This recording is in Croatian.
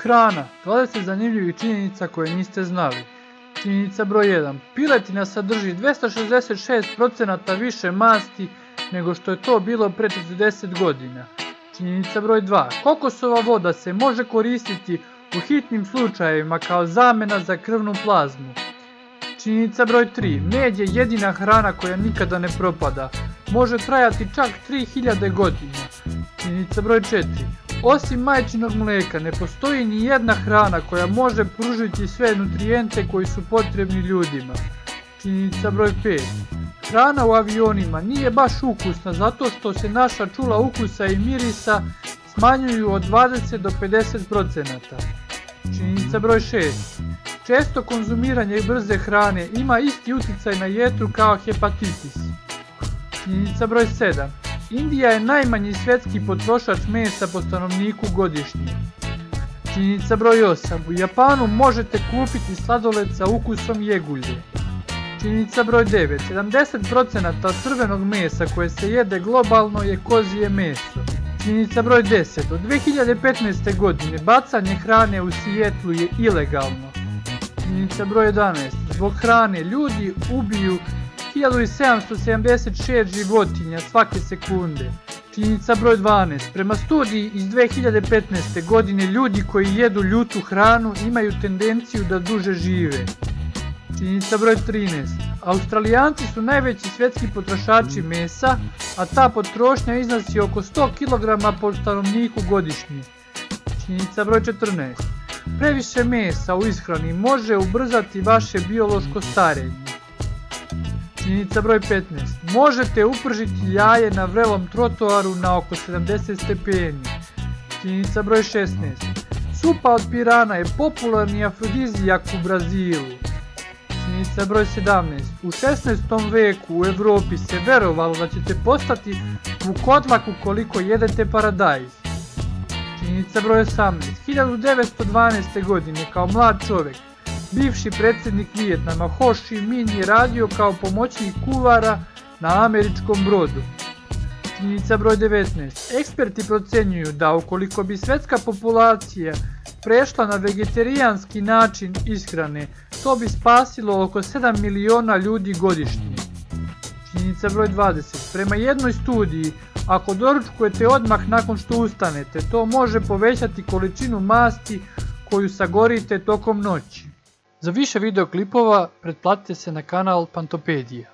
Hrana. 20 zanimljivih činjenica koje niste znali. Činjenica broj 1. Piletina sadrži 266% više masti nego što je to bilo pre 40 godina. Činjenica broj 2. Kokosova voda se može koristiti u hitnim slučajevima kao zamena za krvnu plazmu. Činjenica broj 3. Med je jedina hrana koja nikada ne propada. Može trajati čak 3000 godina. Činjenica broj 4. Osim majčinog mlijeka ne postoji ni jedna hrana koja može pružiti sve nutrijente koji su potrebni ljudima. Činjenica broj 5. Hrana u avionima nije baš ukusna zato što se naša čula ukusa i mirisa smanjuju od 20 do 50%. Činjenica broj 6. Često konzumiranje brze hrane ima isti utjecaj na jetru kao hepatitis. Činjenica broj 7. Indija je najmanji svjetski potrošač mesa po stanovniku godišnje. Činjenica broj 8. U Japanu možete kupiti sladoled sa ukusom jegulje. Činjenica broj 9. 70% crvenog mesa koje se jede globalno je kozje meso. Činjenica broj 10. Od 2015. godine bacanje hrane u Sijetlu je ilegalno. Činjenica broj 11. Zbog hrane ljudi ubiju 1776 životinja svake sekunde. Činjenica broj 12. Prema studiji iz 2015. godine ljudi koji jedu ljutu hranu imaju tendenciju da duže žive. Činjenica broj 13. Australijanci su najveći svjetski potrošači mesa, a ta potrošnja iznosi oko 100 kg po stanovniku godišnje. Činjenica broj 14. Previše mesa u ishrani može ubrzati vaše biološko starenje. Činjenica broj 15. Možete upržiti jaje na vrelom trotoaru na oko 70 stepeni. Činjenica broj 16. Supa od pirana je popularni afrodizijak u Brazilu. Činjenica broj 17. U 16. veku u Evropi se verovalo da ćete postati vukodlak ukoliko jedete paradajz. Činjenica broj 18. 1912. godine kao mlad čovjek bivši predsjednik Vijetnama Ho Chi Minh je radio kao pomoćnik kuvara na američkom brodu. Činjenica broj 19. Eksperti procjenjuju da ukoliko bi svjetska populacija prešla na vegetarijanski način ishrane, to bi spasilo oko 7 miliona ljudi godišnje. Činjenica broj 20. Prema jednoj studiji, ako doručkujete odmah nakon što ustanete, to može povećati količinu masti koju sagorite tokom noći. Za više videoklipova pretplatite se na kanal Pantopedija.